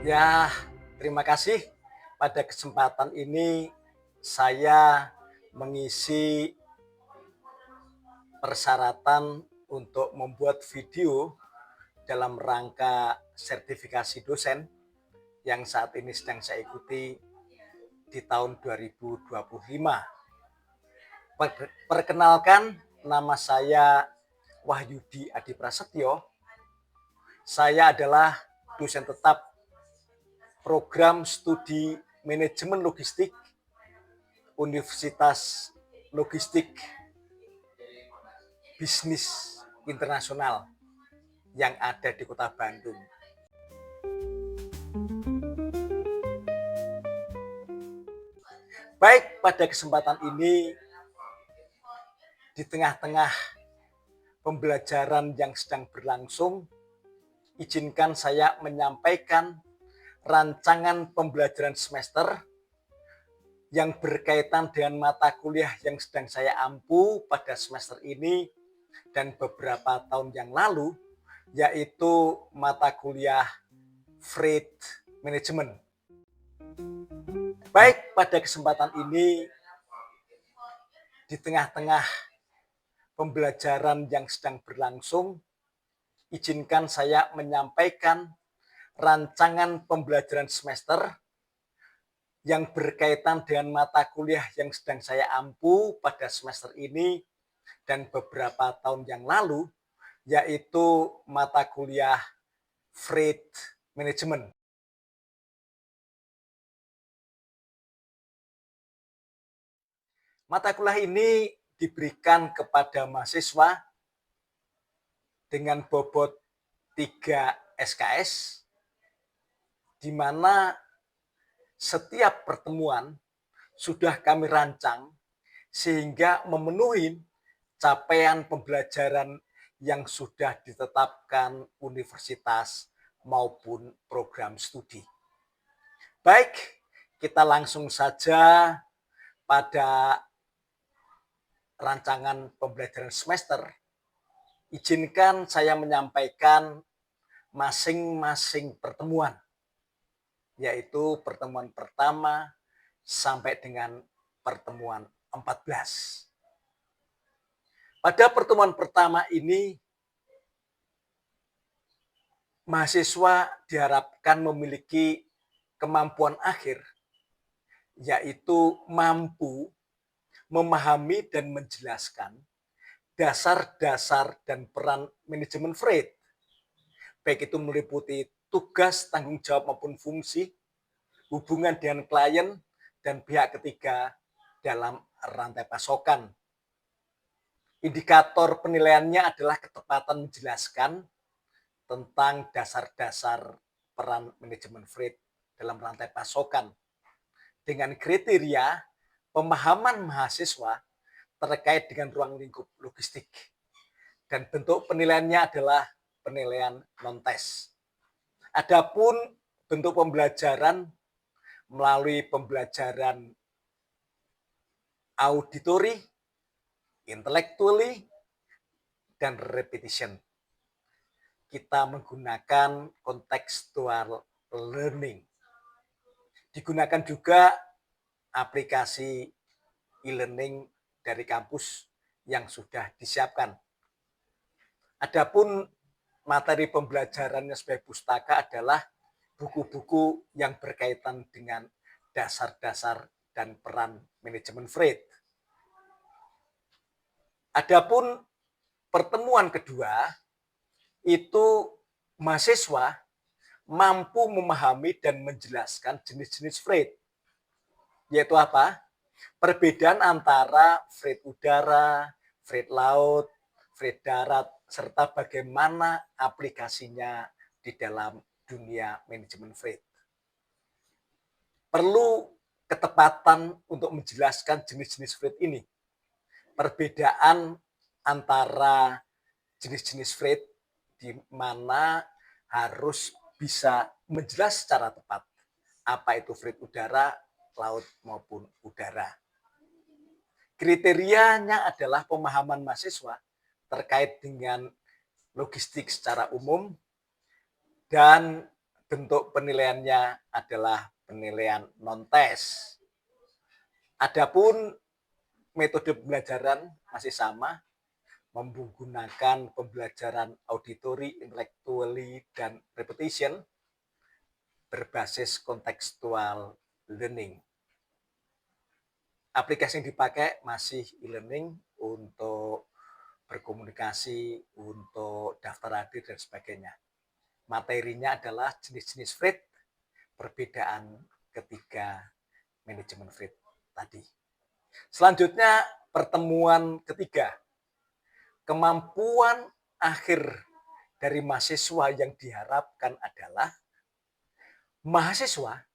Ya, terima kasih. Pada kesempatan ini saya mengisi persyaratan untuk membuat video dalam rangka sertifikasi dosen yang saat ini sedang saya ikuti di tahun 2025. Perkenalkan, nama saya Wahyudi Adi Prasetyo. Saya adalah dosen tetap program studi manajemen logistik Universitas Logistik Bisnis Internasional yang ada di Kota Bandung. Baik, pada kesempatan ini di tengah-tengah pembelajaran yang sedang berlangsung, izinkan saya menyampaikan rancangan pembelajaran semester yang berkaitan dengan mata kuliah yang sedang saya ampu pada semester ini dan beberapa tahun yang lalu, yaitu mata kuliah Freight Management. Baik, pada kesempatan ini di tengah-tengah pembelajaran yang sedang berlangsung, izinkan saya menyampaikan rancangan pembelajaran semester yang berkaitan dengan mata kuliah yang sedang saya ampu pada semester ini dan beberapa tahun yang lalu, yaitu mata kuliah Freight Management. Mata kuliah ini diberikan kepada mahasiswa dengan bobot 3 SKS, di mana setiap pertemuan sudah kami rancang sehingga memenuhi capaian pembelajaran yang sudah ditetapkan universitas maupun program studi. Baik, kita langsung saja pada rancangan pembelajaran semester. Izinkan saya menyampaikan masing-masing pertemuan, yaitu pertemuan pertama sampai dengan pertemuan 14. Pada pertemuan pertama ini, mahasiswa diharapkan memiliki kemampuan akhir, yaitu mampu memahami dan menjelaskan dasar-dasar dan peran manajemen freight, baik itu meliputi tugas, tanggung jawab maupun fungsi, hubungan dengan klien dan pihak ketiga dalam rantai pasokan. Indikator penilaiannya adalah ketepatan menjelaskan tentang dasar-dasar peran manajemen freight dalam rantai pasokan dengan kriteria pemahaman mahasiswa terkait dengan ruang lingkup logistik. Dan bentuk penilaiannya adalah penilaian non-tes. Adapun bentuk pembelajaran melalui pembelajaran auditory, intellectually, dan repetition. Kita menggunakan contextual learning. Digunakan juga aplikasi e-learning dari kampus yang sudah disiapkan. Adapun materi pembelajarannya sebagai pustaka adalah buku-buku yang berkaitan dengan dasar-dasar dan peran manajemen freight. Adapun pertemuan kedua, itu mahasiswa mampu memahami dan menjelaskan jenis-jenis freight. Yaitu apa? Perbedaan antara freight udara, freight laut, freight darat, serta bagaimana aplikasinya di dalam dunia manajemen freight. Perlu ketepatan untuk menjelaskan jenis-jenis freight ini. Perbedaan antara jenis-jenis freight di mana harus bisa menjelaskan secara tepat apa itu freight udara, laut maupun udara. Kriterianya adalah pemahaman mahasiswa terkait dengan logistik secara umum dan bentuk penilaiannya adalah penilaian non-tes. Adapun metode pembelajaran masih sama, menggunakan pembelajaran auditory, intellectually, dan repetition berbasis contextual learning. Aplikasi yang dipakai masih e-learning untuk berkomunikasi, untuk daftar hadir, dan sebagainya. Materinya adalah jenis-jenis FRIT, perbedaan ketiga manajemen FRIT tadi. Selanjutnya, pertemuan ketiga. Kemampuan akhir dari mahasiswa yang diharapkan adalah mahasiswa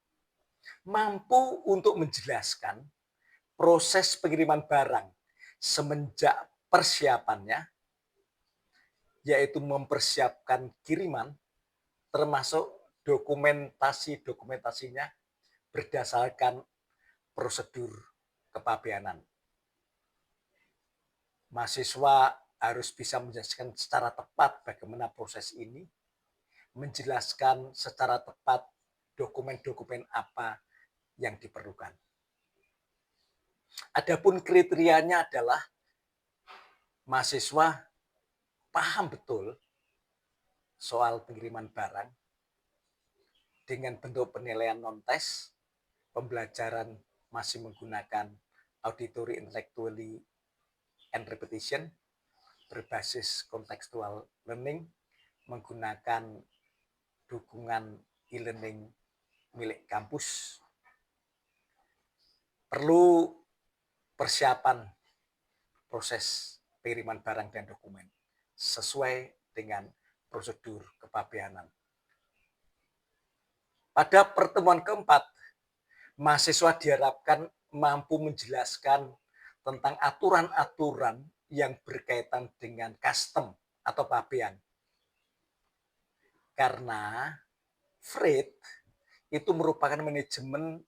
mampu untuk menjelaskan proses pengiriman barang semenjak persiapannya, yaitu mempersiapkan kiriman, termasuk dokumentasinya berdasarkan prosedur kepabeanan. Mahasiswa harus bisa menjelaskan secara tepat bagaimana proses ini, menjelaskan secara tepat dokumen-dokumen apa yang diperlukan. Adapun kriterianya adalah mahasiswa paham betul soal pengiriman barang dengan bentuk penilaian non-tes, pembelajaran masih menggunakan auditory, intellectually, and repetition, berbasis contextual learning, menggunakan dukungan e-learning milik kampus. Perlu persiapan proses pengiriman barang dan dokumen sesuai dengan prosedur kepabeanan. Pada pertemuan keempat, mahasiswa diharapkan mampu menjelaskan tentang aturan-aturan yang berkaitan dengan custom atau pabean. Karena FRIT itu merupakan manajemen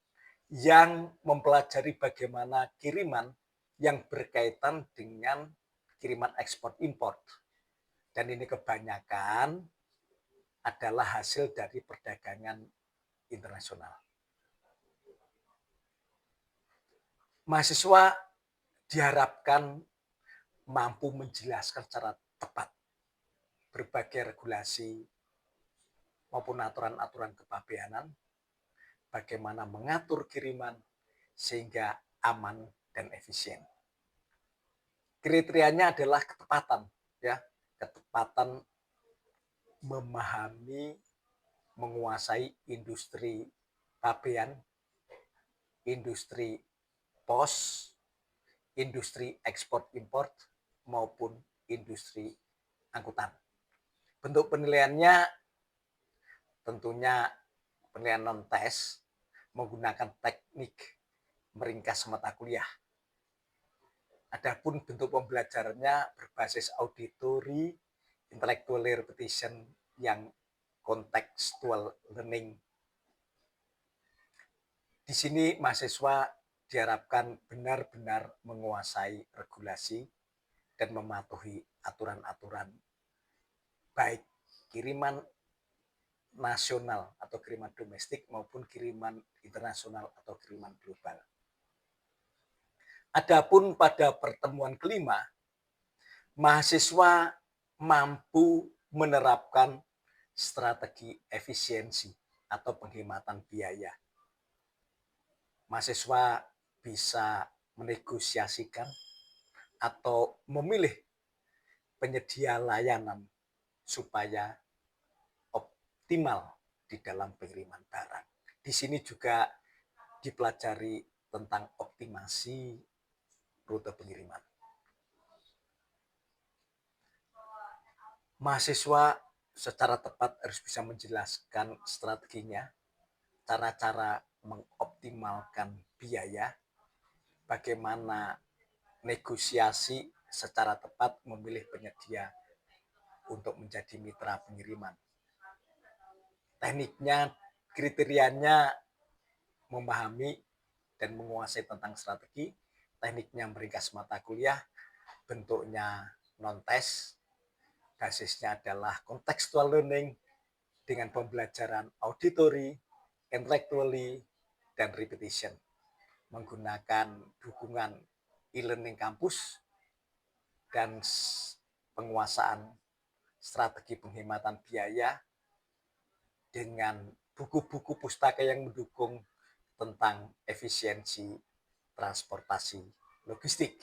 yang mempelajari bagaimana kiriman yang berkaitan dengan kiriman ekspor import. Dan ini kebanyakan adalah hasil dari perdagangan internasional. Mahasiswa diharapkan mampu menjelaskan secara tepat berbagai regulasi maupun aturan-aturan kepabeanan, bagaimana mengatur kiriman sehingga aman dan efisien. Kriterianya adalah ketepatan, ya, ketepatan memahami, menguasai industri pabean, industri pos, industri ekspor import maupun industri angkutan. Bentuk penilaiannya tentunya penilaian non-tes menggunakan teknik meringkas mata kuliah. Adapun bentuk pembelajarannya berbasis auditory, intellectual repetition yang contextual learning. Di sini mahasiswa diharapkan benar-benar menguasai regulasi dan mematuhi aturan-aturan baik kiriman nasional atau kiriman domestik maupun kiriman internasional atau kiriman global. Adapun pada pertemuan kelima, mahasiswa mampu menerapkan strategi efisiensi atau penghematan biaya. Mahasiswa bisa menegosiasikan atau memilih penyedia layanan supaya optimal di dalam pengiriman barang. Di sini juga dipelajari tentang optimasi rute pengiriman. Mahasiswa secara tepat harus bisa menjelaskan strateginya, cara-cara mengoptimalkan biaya, bagaimana negosiasi secara tepat memilih penyedia untuk menjadi mitra pengiriman. Tekniknya, kriterianya memahami dan menguasai tentang strategi, tekniknya meringkas mata kuliah, bentuknya non-tes, basisnya adalah contextual learning, dengan pembelajaran auditory, intellectually, dan repetition menggunakan dukungan e-learning kampus dan penguasaan strategi penghematan biaya dengan buku-buku pustaka yang mendukung tentang efisiensi transportasi logistik.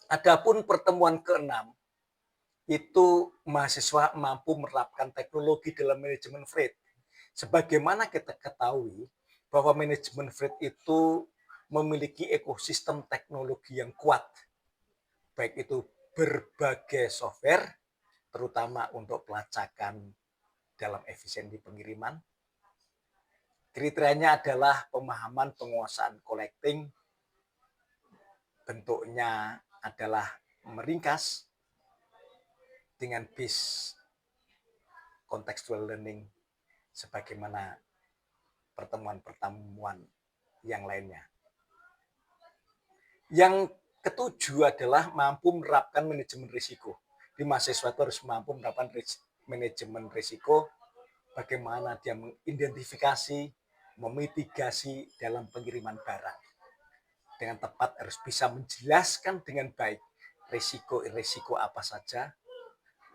Adapun pertemuan ke-6 itu mahasiswa mampu menerapkan teknologi dalam manajemen freight. Sebagaimana kita ketahui bahwa manajemen freight itu memiliki ekosistem teknologi yang kuat, baik itu berbagai software, terutama untuk pelacakan dalam efisiensi pengiriman. Kriterianya adalah pemahaman penguasaan collecting, bentuknya adalah meringkas dengan base contextual learning sebagaimana pertemuan-pertemuan yang lainnya. Yang ketujuh adalah mampu menerapkan manajemen risiko. Di mahasiswa itu harus mampu menerapkan manajemen risiko, bagaimana dia mengidentifikasi, memitigasi dalam pengiriman barang. Dengan tepat harus bisa menjelaskan dengan baik risiko apa saja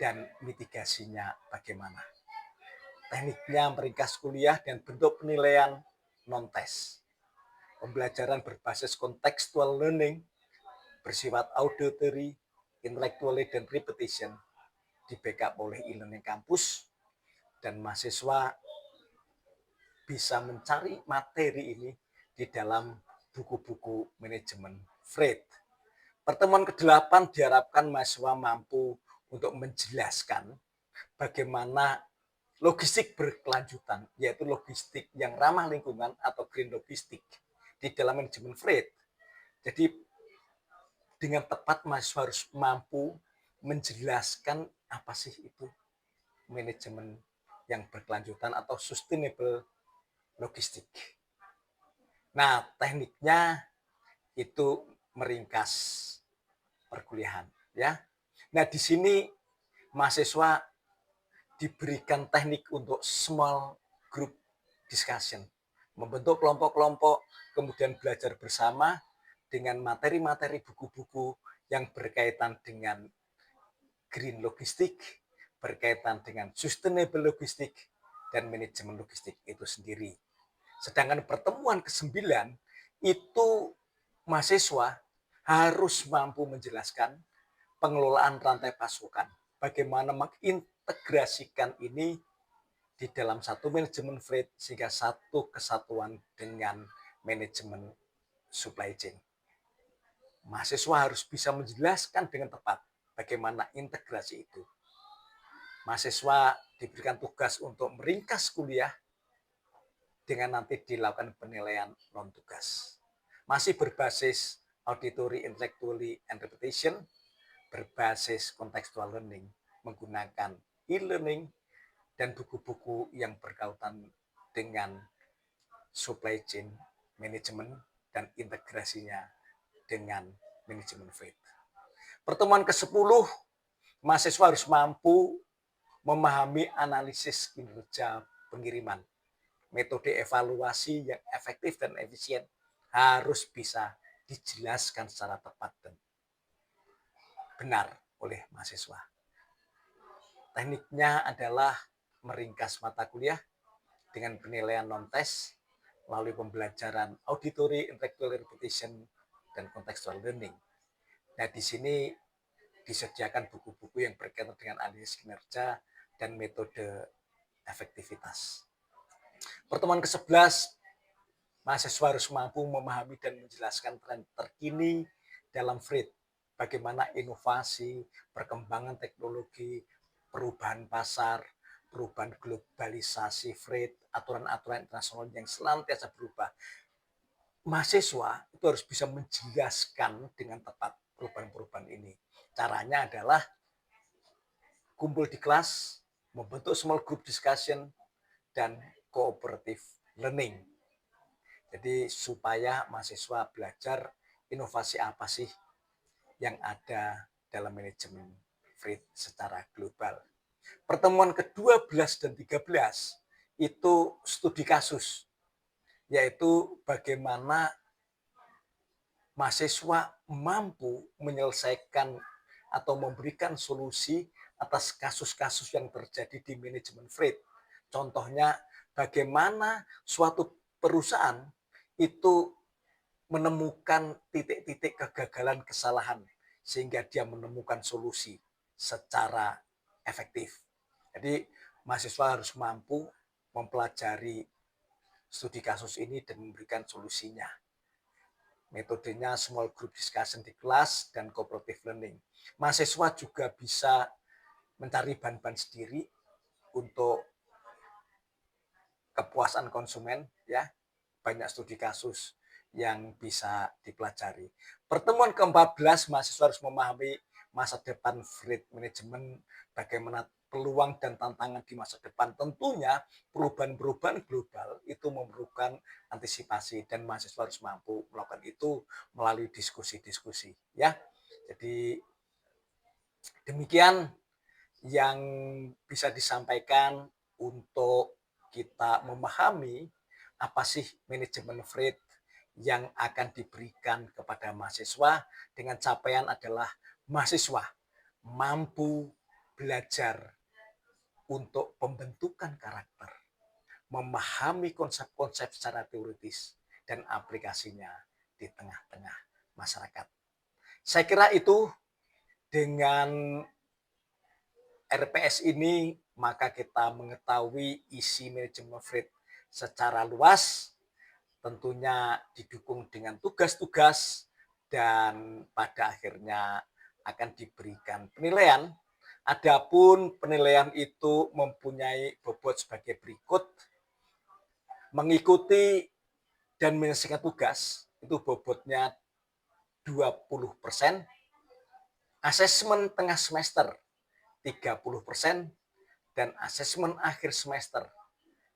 dan mitigasinya bagaimana. Tekniknya meringkas kuliah dan bentuk penilaian non-tes. Pembelajaran berbasis contextual learning bersifat auditory, intellectual, dan repetition di backup oleh e-learning kampus dan mahasiswa bisa mencari materi ini di dalam buku-buku manajemen freight. Pertemuan ke-8 diharapkan mahasiswa mampu untuk menjelaskan bagaimana logistik berkelanjutan, yaitu logistik yang ramah lingkungan atau green logistik di dalam manajemen freight. Jadi dengan tepat mahasiswa harus mampu menjelaskan apa sih itu manajemen yang berkelanjutan atau sustainable logistik. Nah, tekniknya itu meringkas perkuliahan, ya. Nah, di sini mahasiswa diberikan teknik untuk small group discussion, membentuk kelompok-kelompok, kemudian belajar bersama dengan materi-materi buku-buku yang berkaitan dengan green logistik, berkaitan dengan sustainable logistik, dan manajemen logistik itu sendiri. Sedangkan pertemuan ke-9 itu mahasiswa harus mampu menjelaskan pengelolaan rantai pasokan, bagaimana mengintegrasikan ini di dalam satu manajemen freight sehingga satu kesatuan dengan manajemen supply chain. Mahasiswa harus bisa menjelaskan dengan tepat bagaimana integrasi itu. Mahasiswa diberikan tugas untuk meringkas kuliah dengan nanti dilakukan penilaian non-tugas. Masih berbasis auditory, intellectually, and repetition, berbasis contextual learning, menggunakan e-learning dan buku-buku yang berkaitan dengan supply chain management dan integrasinya dengan manajemen freight. Pertemuan ke-10, mahasiswa harus mampu memahami analisis kinerja pengiriman. Metode evaluasi yang efektif dan efisien harus bisa dijelaskan secara tepat dan benar oleh mahasiswa. Tekniknya adalah meringkas mata kuliah dengan penilaian non-tes melalui pembelajaran auditory, intellectual repetition, dan contextual learning. Nah, di sini disediakan buku-buku yang berkaitan dengan analisis kinerja dan metode efektivitas. Pertemuan ke-11, mahasiswa harus mampu memahami dan menjelaskan tren terkini dalam freight. Bagaimana inovasi, perkembangan teknologi, perubahan pasar, perubahan globalisasi freight, aturan-aturan internasional yang senantiasa berubah. Mahasiswa itu harus bisa menjelaskan dengan tepat perubahan-perubahan ini. Caranya adalah kumpul di kelas, membentuk small group discussion, dan cooperative learning. Jadi supaya mahasiswa belajar inovasi apa sih yang ada dalam manajemen freight secara global. pertemuan ke-12 dan 13 itu studi kasus, yaitu bagaimana mahasiswa mampu menyelesaikan atau memberikan solusi atas kasus-kasus yang terjadi di manajemen freight. Contohnya, bagaimana suatu perusahaan itu menemukan titik-titik kegagalan, kesalahan, sehingga dia menemukan solusi secara efektif. Jadi mahasiswa harus mampu mempelajari studi kasus ini dan memberikan solusinya. Metodenya small group discussion di kelas dan cooperative learning. Mahasiswa juga bisa mencari bahan-bahan sendiri untuk kepuasan konsumen, ya. Banyak studi kasus yang bisa dipelajari. Pertemuan ke-14, mahasiswa harus memahami masa depan freight management, bagaimana peluang dan tantangan di masa depan. Tentunya perubahan-perubahan global itu memerlukan antisipasi dan mahasiswa harus mampu melakukan itu melalui diskusi-diskusi, ya. Jadi demikian yang bisa disampaikan untuk kita memahami apa sih manajemen freight yang akan diberikan kepada mahasiswa. Dengan capaian adalah mahasiswa mampu belajar untuk pembentukan karakter, memahami konsep-konsep secara teoritis, dan aplikasinya di tengah-tengah masyarakat. Saya kira itu dengan RPS ini, maka kita mengetahui isi manajemen freight secara luas, tentunya didukung dengan tugas-tugas, dan pada akhirnya akan diberikan penilaian. Adapun penilaian itu mempunyai bobot sebagai berikut. Mengikuti dan menyelesaikan tugas itu bobotnya 20%, asesmen tengah semester 30%, dan asesmen akhir semester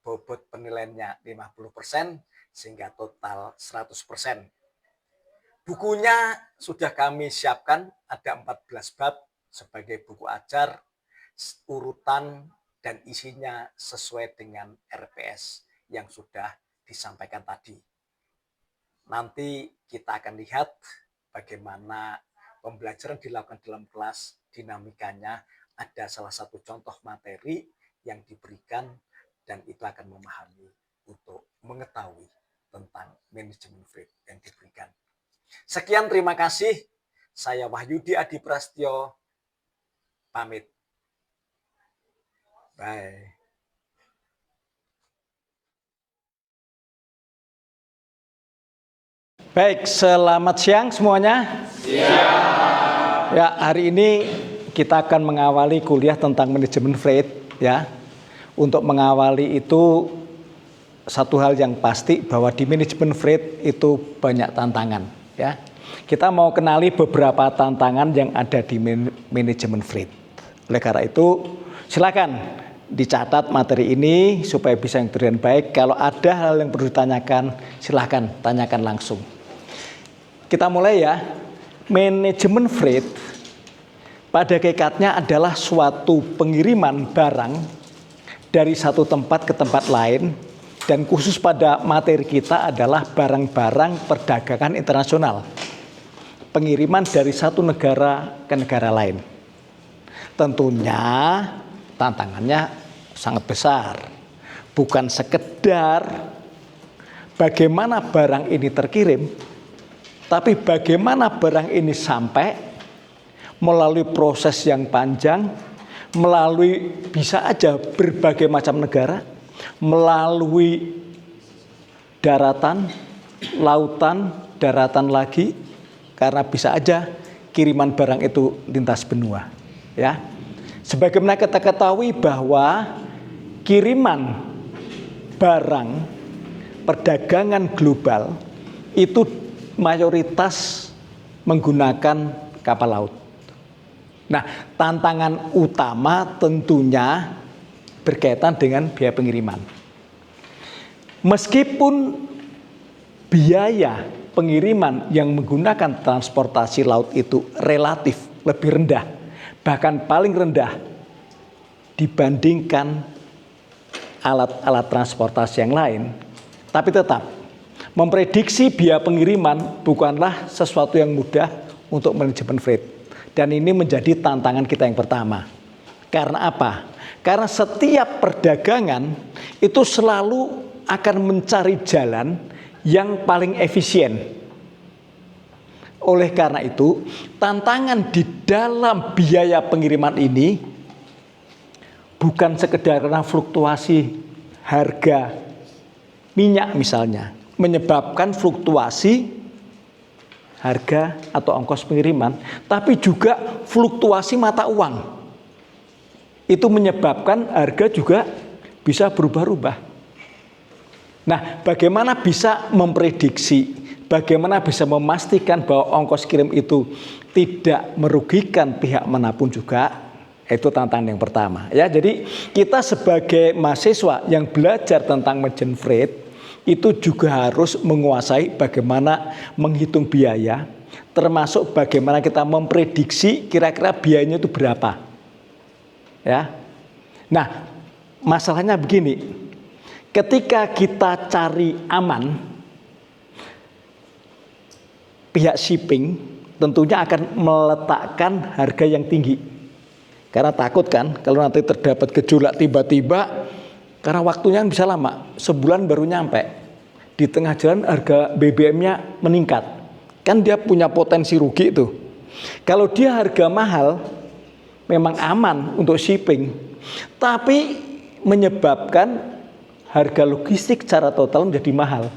bobot penilaiannya 50%, sehingga total 100%. Bukunya sudah kami siapkan, ada 14 bab sebagai buku ajar, urutan dan isinya sesuai dengan RPS yang sudah disampaikan tadi. Nanti kita akan lihat bagaimana pembelajaran dilakukan dalam kelas, dinamikanya. Ada salah satu contoh materi yang diberikan, dan itu akan memahami untuk mengetahui tentang manajemen freight yang diberikan. Sekian, terima kasih. Saya Wahyudi Adi Prasetyo, pamit. Bye. Baik, selamat siang semuanya. Siang. Ya, hari ini kita akan mengawali kuliah tentang manajemen freight, ya. Untuk mengawali itu, satu hal yang pasti bahwa di manajemen freight itu banyak tantangan, ya. Kita mau kenali beberapa tantangan yang ada di manajemen freight. Oleh karena itu, silakan dicatat materi ini supaya bisa yang dengan baik. Kalau ada hal yang perlu ditanyakan, silakan tanyakan langsung. Kita mulai, ya. Manajemen freight pada hakikatnya adalah suatu pengiriman barang dari satu tempat ke tempat lain, dan khusus pada materi kita adalah barang-barang perdagangan internasional. Pengiriman dari satu negara ke negara lain. Tentunya tantangannya sangat besar. Bukan sekedar bagaimana barang ini terkirim, tapi bagaimana barang ini sampai melalui proses yang panjang, melalui bisa aja berbagai macam negara, melalui daratan, lautan, daratan lagi, karena bisa aja kiriman barang itu lintas benua, ya. Sebagaimana kita ketahui bahwa kiriman barang perdagangan global itu mayoritas menggunakan kapal laut. Nah, tantangan utama tentunya berkaitan dengan biaya pengiriman. Meskipun biaya pengiriman yang menggunakan transportasi laut itu relatif lebih rendah, bahkan paling rendah dibandingkan alat-alat transportasi yang lain, tapi tetap memprediksi biaya pengiriman bukanlah sesuatu yang mudah untuk manajemen freight. Dan ini menjadi tantangan kita yang pertama. Karena apa? Karena setiap perdagangan itu selalu akan mencari jalan yang paling efisien. Oleh karena itu, tantangan di dalam biaya pengiriman ini bukan sekedar karena fluktuasi harga minyak misalnya, menyebabkan fluktuasi harga atau ongkos pengiriman, tapi juga fluktuasi mata uang. Itu menyebabkan harga juga bisa berubah-ubah. Nah, bagaimana bisa memprediksi, bagaimana bisa memastikan bahwa ongkos kirim itu tidak merugikan pihak manapun juga, itu tantangan yang pertama. Ya, jadi kita sebagai mahasiswa yang belajar tentang manajemen freight itu juga harus menguasai bagaimana menghitung biaya, termasuk bagaimana kita memprediksi kira-kira biayanya itu berapa. Ya. Nah, masalahnya begini. Ketika kita cari aman, pihak shipping tentunya akan meletakkan harga yang tinggi. Karena takut kan kalau nanti terdapat gejolak tiba-tiba, karena waktunya bisa lama, sebulan baru nyampe. Di tengah jalan harga BBM-nya meningkat. Kan dia punya potensi rugi itu. Kalau dia harga mahal, memang aman untuk shipping, tapi menyebabkan harga logistik secara total menjadi mahal.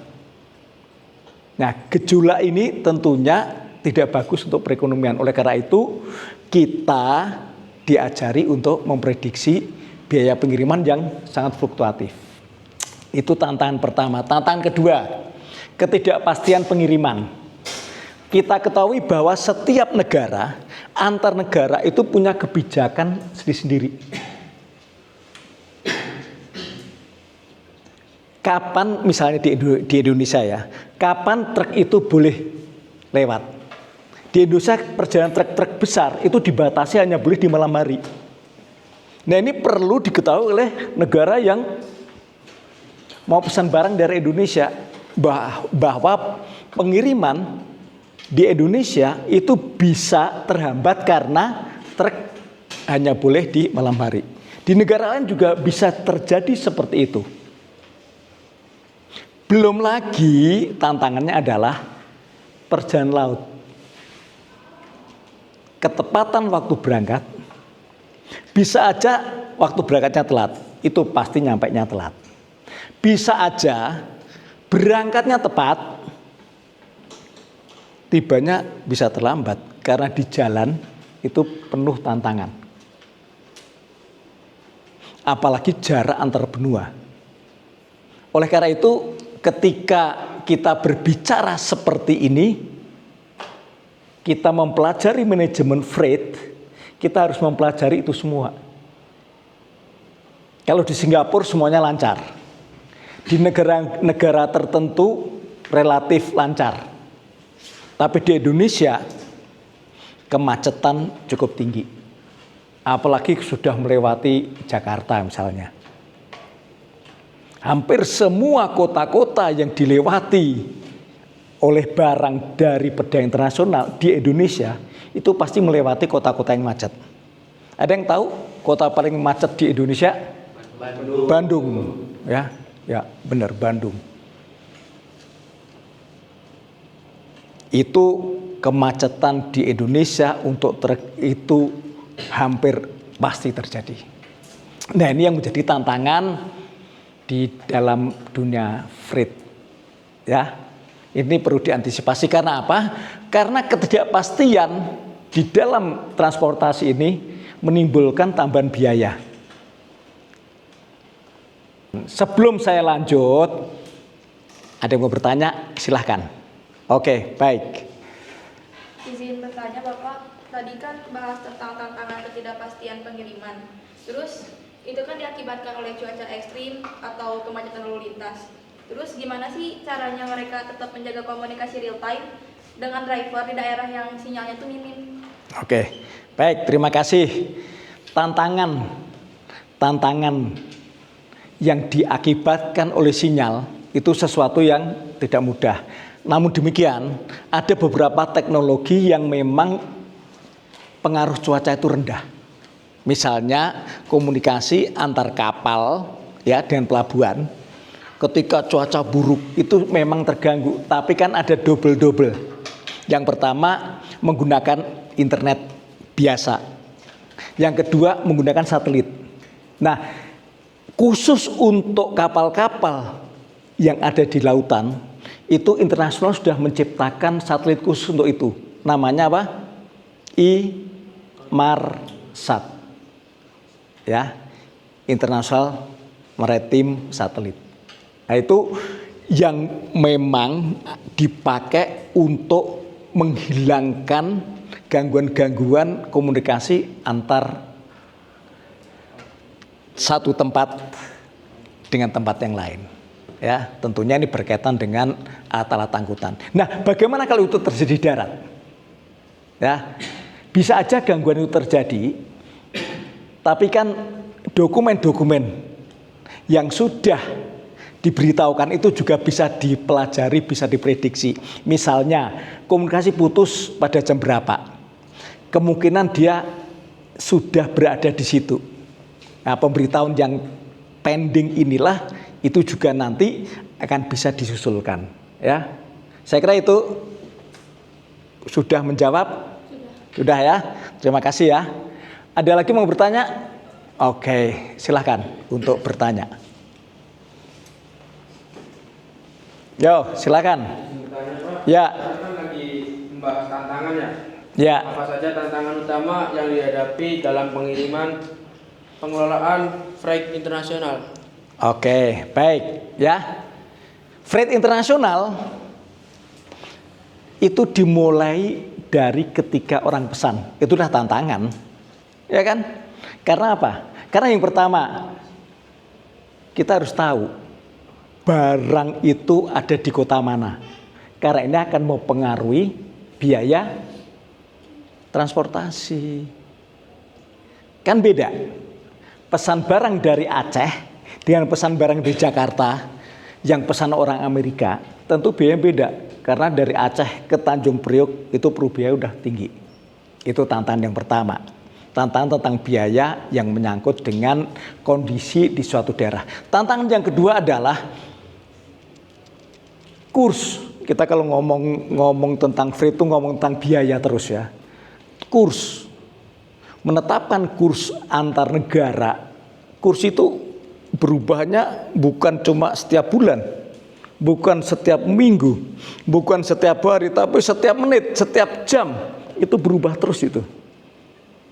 Nah, gejolak ini tentunya tidak bagus untuk perekonomian. Oleh karena itu, kita diajari untuk memprediksi biaya pengiriman yang sangat fluktuatif. Itu tantangan pertama. Tantangan kedua, ketidakpastian pengiriman. Kita ketahui bahwa setiap negara, antar negara itu punya kebijakan sendiri-sendiri. Kapan misalnya di Indonesia ya, kapan truk itu boleh lewat? Di Indonesia perjalanan truk-truk besar itu dibatasi hanya boleh di malam hari. Nah, ini perlu diketahui oleh negara yang mau pesan barang dari Indonesia, bahwa pengiriman di Indonesia itu bisa terhambat karena truk hanya boleh di malam hari. Di negara lain juga bisa terjadi seperti itu. Belum lagi tantangannya adalah perjalanan laut. Ketepatan waktu berangkat, bisa aja waktu berangkatnya telat, itu pasti nyampainya telat. Bisa aja berangkatnya tepat, tibanya bisa terlambat karena di jalan itu penuh tantangan. Apalagi jarak antar benua. Oleh karena itu, ketika kita berbicara seperti ini, kita mempelajari manajemen freight, kita harus mempelajari itu semua. Kalau di Singapura semuanya lancar. Di negara-negara tertentu relatif lancar. Tapi di Indonesia kemacetan cukup tinggi. Apalagi sudah melewati Jakarta misalnya. Hampir semua kota-kota yang dilewati oleh barang dari perdagangan internasional di Indonesia itu pasti melewati kota-kota yang macet. Ada yang tahu kota paling macet di Indonesia? Bandung. Ya, benar, Bandung. Itu kemacetan di Indonesia untuk truk itu hampir pasti terjadi. Nah, ini yang menjadi tantangan di dalam dunia freight. Ya. Ini perlu diantisipasi karena apa? Karena ketidakpastian di dalam transportasi ini menimbulkan tambahan biaya. Sebelum saya lanjut, ada yang mau bertanya? Silahkan. Oke, baik. Izin bertanya Bapak, tadi kan bahas tentang tantangan ketidakpastian pengiriman. Terus itu kan diakibatkan oleh cuaca ekstrim atau kemacetan lalu lintas. Terus gimana sih caranya mereka tetap menjaga komunikasi real time dengan driver di daerah yang sinyalnya itu minim? Oke, baik, terima kasih. Tantangan tantangan yang diakibatkan oleh sinyal itu sesuatu yang tidak mudah. Namun demikian, ada beberapa teknologi yang memang pengaruh cuaca itu rendah. Misalnya komunikasi antar kapal ya dengan pelabuhan. Ketika cuaca buruk itu memang terganggu, tapi kan ada double. Yang pertama menggunakan internet biasa. Yang kedua menggunakan satelit. Nah, khusus untuk kapal-kapal yang ada di lautan, itu internasional sudah menciptakan satelit khusus untuk itu. Namanya apa? IMARSAT. Ya, International Maritime Satellite. Nah, itu yang memang dipakai untuk menghilangkan gangguan-gangguan komunikasi antar satu tempat dengan tempat yang lain. Ya, tentunya ini berkaitan dengan alat-alat angkutan. Nah, bagaimana kalau itu terjadi di darat? Ya, bisa aja gangguan itu terjadi, tapi kan dokumen-dokumen yang sudah diberitahukan itu juga bisa dipelajari, bisa diprediksi. Misalnya, komunikasi putus pada jam berapa? Kemungkinan dia sudah berada di situ. Nah, pemberitahuan yang pending inilah itu juga nanti akan bisa disusulkan. Ya, saya kira itu sudah menjawab. Sudah ya. Terima kasih ya. Ada lagi mau bertanya? Oke, silahkan untuk bertanya. Yo, silakan. Ya. Kita kan lagi membahas tantangannya. Ya. Apa saja tantangan utama yang dihadapi dalam pengiriman pengelolaan freight internasional? Oke, baik ya. Freight internasional itu dimulai dari ketika orang pesan. Itu udah tantangan. Ya kan? Karena apa? Karena yang pertama kita harus tahu barang itu ada di kota mana. Karena ini akan mempengaruhi biaya transportasi. Kan beda. Pesan barang dari Aceh dengan pesan barang di Jakarta, yang pesan orang Amerika, tentu biaya beda. Karena dari Aceh ke Tanjung Priok itu perlu biaya udah tinggi. Itu tantangan yang pertama. Tantangan tentang biaya yang menyangkut dengan kondisi di suatu daerah. Tantangan yang kedua adalah kurs. Kita kalau ngomong tentang freight itu ngomong tentang biaya terus ya. Kurs. Menetapkan kurs antar negara, kurs itu berubahnya bukan cuma setiap bulan, bukan setiap minggu, bukan setiap hari, tapi setiap menit, setiap jam, itu berubah terus itu.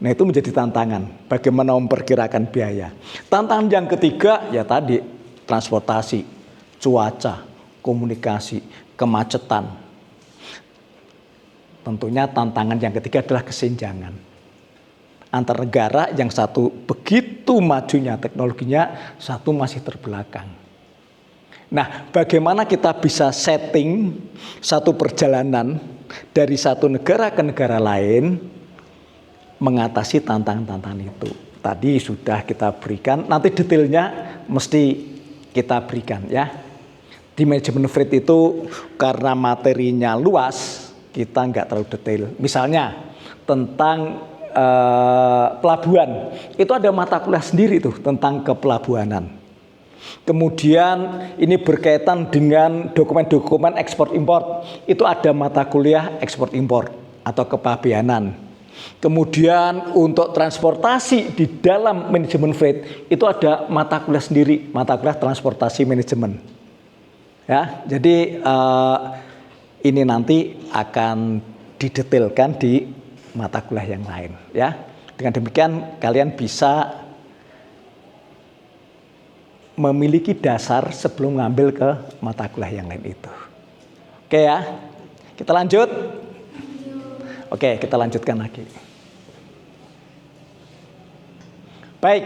Nah, itu menjadi tantangan, bagaimana memperkirakan biaya. Tantangan yang ketiga, ya tadi, transportasi, cuaca, komunikasi, kemacetan. Tentunya tantangan yang ketiga adalah kesenjangan. Antar negara yang satu begitu majunya teknologinya, satu masih terbelakang. Nah, bagaimana kita bisa setting satu perjalanan dari satu negara ke negara lain mengatasi tantangan-tantangan itu. Tadi sudah kita berikan, nanti detailnya mesti kita berikan ya. Di manajemen freight itu karena materinya luas, kita nggak terlalu detail. Misalnya tentang pelabuhan, itu ada mata kuliah sendiri tuh tentang kepelabuhanan. Kemudian ini berkaitan dengan dokumen-dokumen ekspor impor, itu ada mata kuliah ekspor impor atau kepabeanan. Kemudian untuk transportasi di dalam manajemen freight itu ada mata kuliah sendiri, mata kuliah transportasi manajemen. Ya, jadi ini nanti akan didetailkan di mata kuliah yang lain ya. Dengan demikian kalian bisa memiliki dasar sebelum ngambil ke mata kuliah yang lain itu. Oke ya. Kita lanjut. Oke, kita lanjutkan lagi. Baik.